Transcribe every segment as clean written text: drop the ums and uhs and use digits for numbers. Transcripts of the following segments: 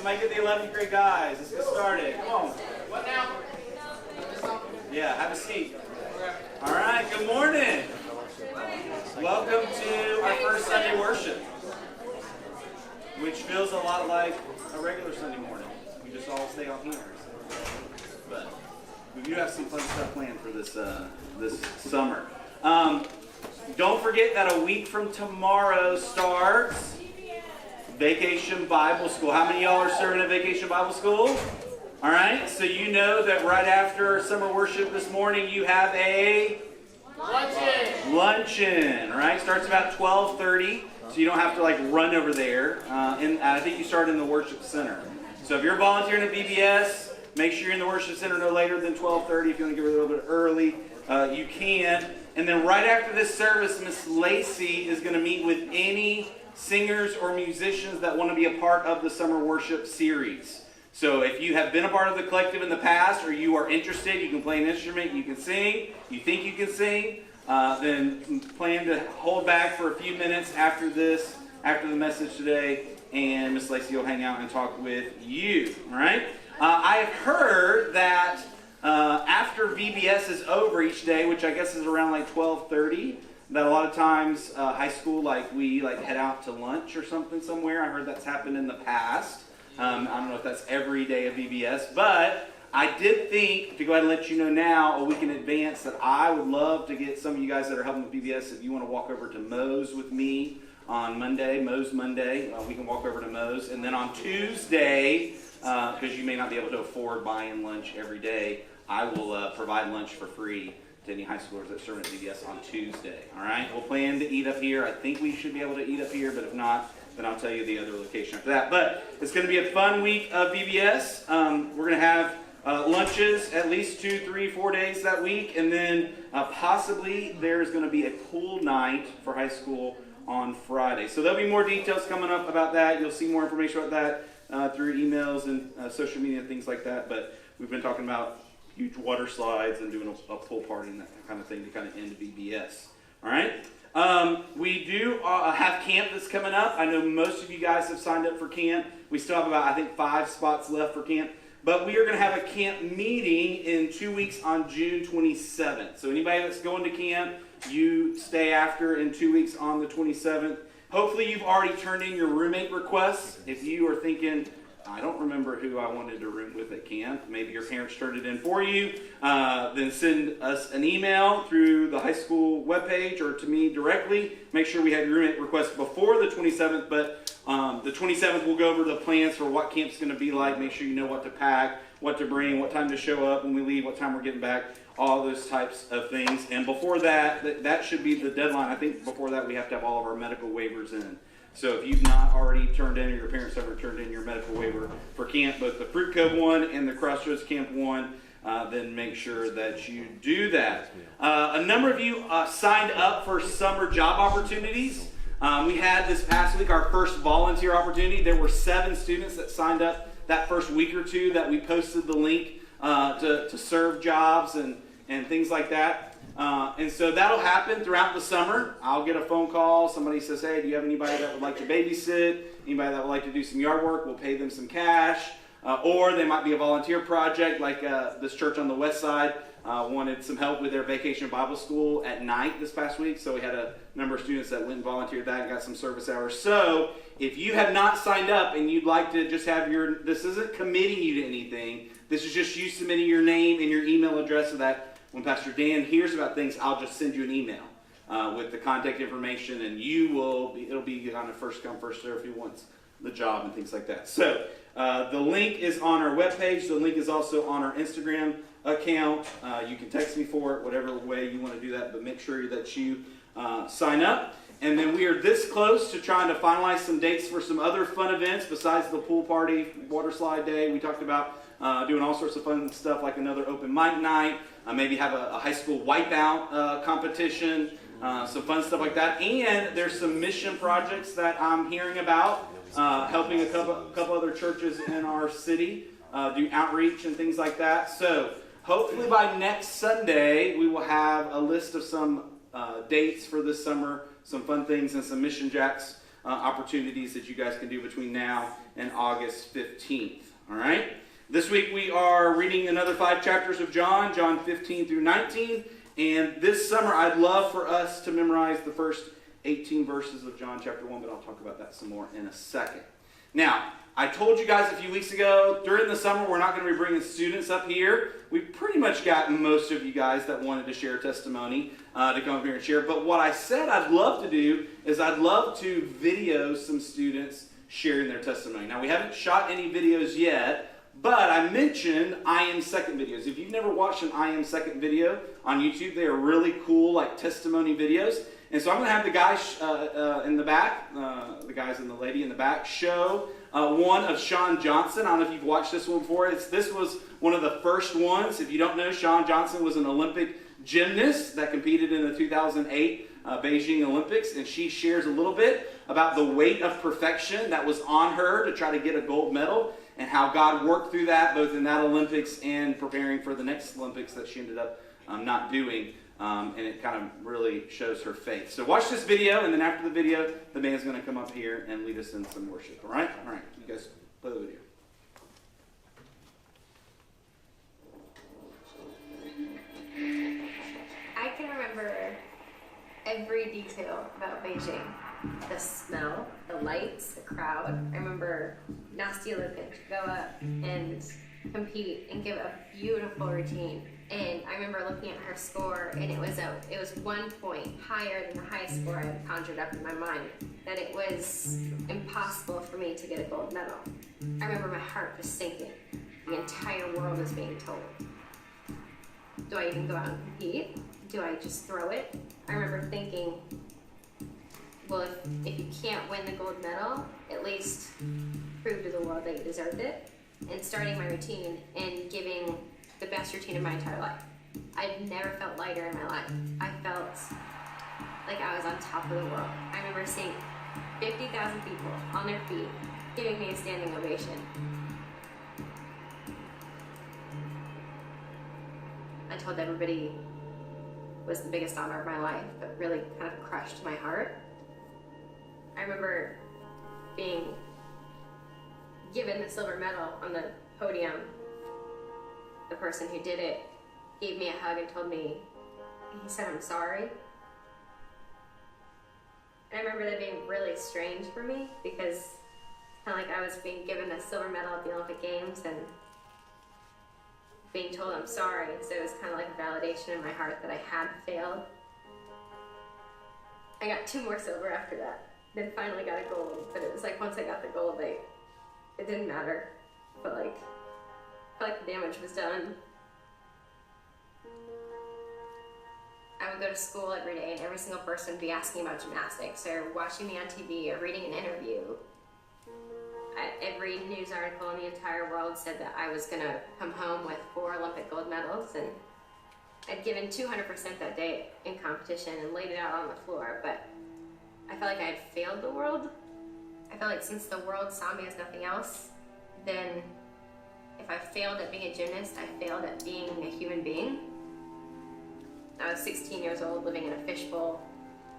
somebody get the 11th grade guys. Let's get started. Come on. What now? Yeah, have a seat. All right, good morning. Welcome to our first Sunday worship, which feels a lot like a regular Sunday morning. We just all stay on here. But we do have some fun stuff planned for this summer. Don't forget that a week from tomorrow starts Vacation Bible School. How many of y'all are serving at Vacation Bible School? All right, so you know that right after summer worship this morning, you have a luncheon, right? Starts about 12:30, so you don't have to like run over there. And I think you start in the worship center. So if you're volunteering at VBS, make sure you're in the worship center no later than 12:30. If you want to get a little bit early, you can. And then right after this service, Miss Lacey is going to meet with any singers or musicians that want to be a part of the summer worship series. So if you have been a part of the collective in the past, or you are interested, you can play an instrument, you can sing, you think you can sing, then plan to hold back for a few minutes after the message today, and Miss Lacey will hang out and talk with you. All right? I have heard that after VBS is over each day, which I guess is around like 12:30, that a lot of times high school, we head out to lunch or something somewhere. I heard that's happened in the past. I don't know if that's every day of VBS, but I did think to go ahead and let you know now, a week in advance, that I would love to get some of you guys that are helping with VBS, if you want to walk over to Moe's with me on Monday, Moe's Monday, we can walk over to Moe's. And then on Tuesday, because you may not be able to afford buying lunch every day, I will provide lunch for free to any high schoolers that serve at VBS on Tuesday. All right, we'll plan to eat up here. I think we should be able to eat up here, but if not, then I'll tell you the other location after that. But it's going to be a fun week of VBS. We're going to have lunches at least 2, 3, 4 days that week, and then possibly there's going to be a pool night for high school on Friday. So there'll be more details coming up about that. You'll see more information about that through emails and social media and things like that. But we've been talking about huge water slides and doing a pool party and that kind of thing to kind of end VBS. All right? We do have camp that's coming up. I know most of you guys have signed up for camp. We still have about, I think, 5 spots left for camp. But we are going to have a camp meeting in 2 weeks on June 27th. So anybody that's going to camp, you stay after in 2 weeks on the 27th. Hopefully you've already turned in your roommate requests. If you are thinking, I don't remember who I wanted to room with at camp, maybe your parents turned it in for you, then send us an email through the high school webpage or to me directly. Make sure we have your roommate request before the 27th, but the 27th we'll go over the plans for what camp's going to be like. Make sure you know what to pack, what to bring, what time to show up when we leave, what time we're getting back, all those types of things. And before that should be the deadline. I think before that we have to have all of our medical waivers in. So if you've not already turned in, or your parents haven't turned in your medical waiver for camp, both the Fruit Cove one and the Crossroads Camp one, then make sure that you do that. A number of you signed up for summer job opportunities. We had this past week our first volunteer opportunity. There were 7 students that signed up that first week or two that we posted the link to serve jobs and things like that. And so that'll happen throughout the summer. I'll get a phone call. Somebody says, hey, do you have anybody that would like to babysit? Anybody that would like to do some yard work? We'll pay them some cash. Or they might be a volunteer project, like this church on the west side wanted some help with their Vacation Bible School at night this past week. So we had a number of students that went and volunteered that and got some service hours. So if you have not signed up and you'd like to just have this isn't committing you to anything. This is just you submitting your name and your email address so that when Pastor Dan hears about things, I'll just send you an email with the contact information, and it'll be on a first come, first serve who wants the job and things like that. So the link is on our webpage. The link is also on our Instagram account. You can text me for it, whatever way you want to do that, but make sure that you sign up. And then we are this close to trying to finalize some dates for some other fun events besides the pool party, water slide day. We talked about doing all sorts of fun stuff like another open mic night, maybe have a high school wipeout competition, some fun stuff like that. And there's some mission projects that I'm hearing about, helping a couple other churches in our city do outreach and things like that. So hopefully by next Sunday, we will have a list of some dates for this summer, some fun things, and some mission jacks opportunities that you guys can do between now and August 15th. All right? This week we are reading another 5 chapters of John, John 15 through 19. And this summer I'd love for us to memorize the first 18 verses of John chapter 1, but I'll talk about that some more in a second. Now, I told you guys a few weeks ago, during the summer, we're not going to be bringing students up here. We've pretty much got most of you guys that wanted to share testimony to come up here and share. But what I said I'd love to do is I'd love to video some students sharing their testimony. Now, we haven't shot any videos yet, but I mentioned I Am Second videos. If you've never watched an I Am Second video on YouTube, they are really cool, like testimony videos. And so I'm going to have the guys in the back, the guys and the lady in the back, show one of Shawn Johnson. I don't know if you've watched this one before. This was one of the first ones. If you don't know, Shawn Johnson was an Olympic gymnast that competed in the 2008 Beijing Olympics. And she shares a little bit about the weight of perfection that was on her to try to get a gold medal, and how God worked through that, both in that Olympics and preparing for the next Olympics that she ended up not doing. And it kind of really shows her faith. So watch this video, and then after the video, the band's going to come up here and lead us in some worship. All right? All right. You guys play the video. I can remember every detail about Beijing. The smell, the lights, the crowd. I remember Nasty Olympic go up and compete and give a beautiful routine. And I remember looking at her score, and it was 1 point higher than the highest score I had conjured up in my mind, that it was impossible for me to get a gold medal. I remember my heart was sinking. The entire world was being told. Do I even go out and compete? Do I just throw it? I remember thinking, well, if you can't win the gold medal, at least prove to the world that you deserved it. And starting my routine and giving the best routine of my entire life. I've never felt lighter in my life. I felt like I was on top of the world. I remember seeing 50,000 people on their feet giving me a standing ovation. I told everybody it was the biggest honor of my life, but really kind of crushed my heart. I remember being given the silver medal on the podium. The person who did it gave me a hug and told me, he said, "I'm sorry." And I remember that being really strange for me, because it's kind of like I was being given a silver medal at the Olympic Games and being told I'm sorry. So it was kind of like a validation in my heart that I had failed. I got 2 more silver after that, then finally got a gold. But it was like once I got the gold, it didn't matter. But I felt like the damage was done. I would go to school every day, and every single person would be asking about gymnastics, or watching me on TV, or reading an interview. Every news article in the entire world said that I was going to come home with 4 Olympic gold medals, and I'd given 200% that day in competition and laid it out on the floor, but I felt like I had failed the world. I felt like since the world saw me as nothing else, then if I failed at being a gymnast, I failed at being a human being. I was 16 years old, living in a fishbowl.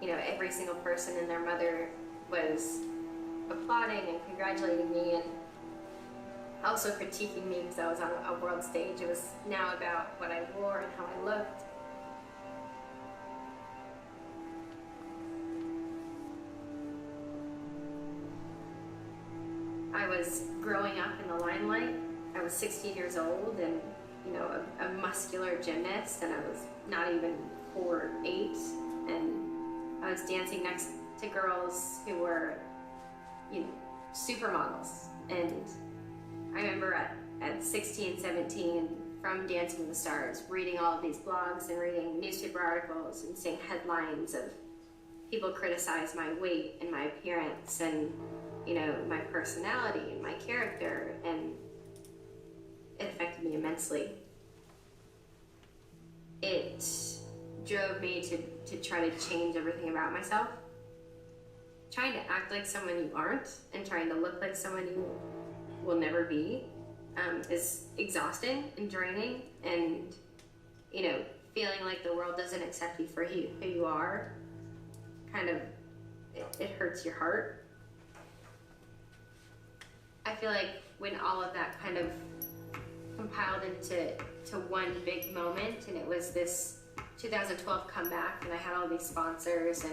Every single person and their mother was applauding and congratulating me, and also critiquing me because I was on a world stage. It was now about what I wore and how I looked. I was growing up in the limelight. I was 16 years old and, a muscular gymnast, and I was not even 4'8", and I was dancing next to girls who were, supermodels. And I remember at 16, 17, from Dancing with the Stars, reading all of these blogs and reading newspaper articles and seeing headlines of people criticize my weight and my appearance and, my personality and my character, and it affected me immensely. It drove me to try to change everything about myself. Trying to act like someone you aren't and trying to look like someone you will never be is exhausting and draining, and feeling like the world doesn't accept you for who you are, kind of, it hurts your heart. I feel like when all of that kind of compiled into one big moment, and it was this 2012 comeback, and I had all these sponsors, and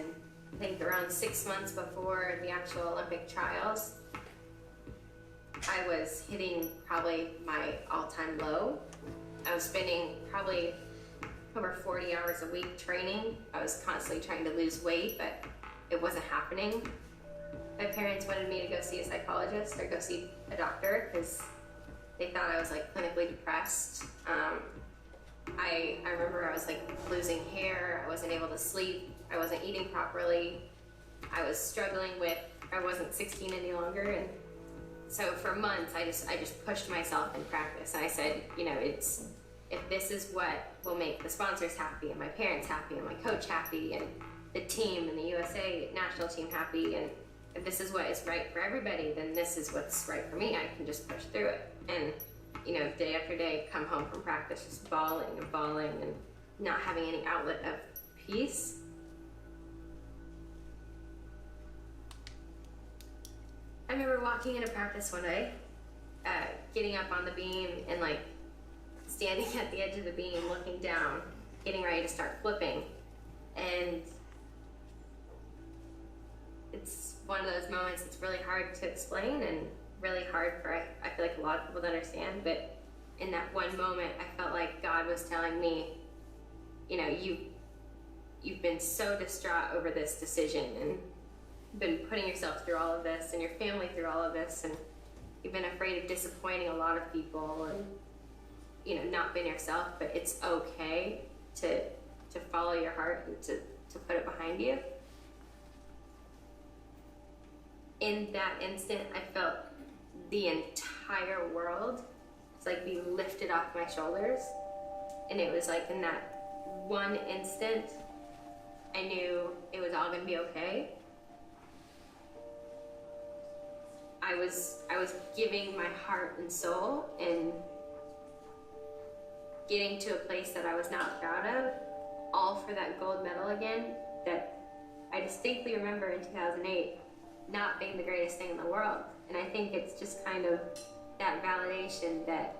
I think around 6 months before the actual Olympic trials, I was hitting probably my all-time low. I was spending probably over 40 hours a week training. I was constantly trying to lose weight, but it wasn't happening. My parents wanted me to go see a psychologist or go see a doctor because they thought I was like clinically depressed. I remember I was like losing hair, I wasn't able to sleep, I wasn't eating properly, I was struggling with, I wasn't 16 any longer, and so for months I just pushed myself in practice. And I said, you know, if this is what will make the sponsors happy and my parents happy and my coach happy and the team and the USA national team happy, and if this is what is right for everybody, then this is what's right for me. I can just push through it. And you know, day after day, come home from practice just bawling and not having any outlet of peace. I remember walking into practice one day, getting up on the beam and like standing at the edge of the beam, looking down, getting ready to start flipping. And it's one of those moments that's really hard to explain and really hard for, I feel like, a lot of people to understand. But in that one moment, I felt like God was telling me, you know, you've been so distraught over this decision and been putting yourself through all of this and your family through all of this, and you've been afraid of disappointing a lot of people and, you know, not being yourself, but it's okay to follow your heart and to put it behind you. In that instant, I felt the entire world like be lifted off my shoulders, and it was like in that one instant I knew it was all gonna be okay. I was giving my heart and soul and getting to a place that I was not proud of, all for that gold medal again, that I distinctly remember in 2008 not being the greatest thing in the world. And I think it's just kind of that validation that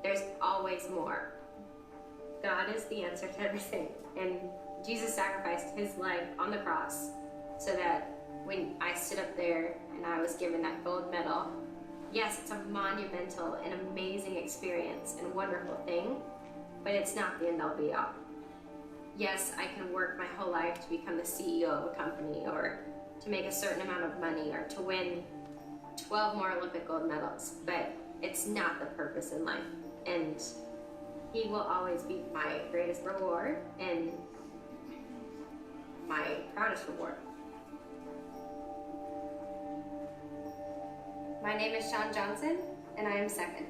there's always more. God is the answer to everything. And Jesus sacrificed his life on the cross so that when I stood up there and I was given that gold medal, yes, it's a monumental and amazing experience and wonderful thing, but it's not the end all be all. Yes, I can work my whole life to become the CEO of a company, or to make a certain amount of money, or to win 12 more Olympic gold medals, but it's not the purpose in life. And he will always be my greatest reward and my proudest reward. My name is Sean Johnson, and I am second.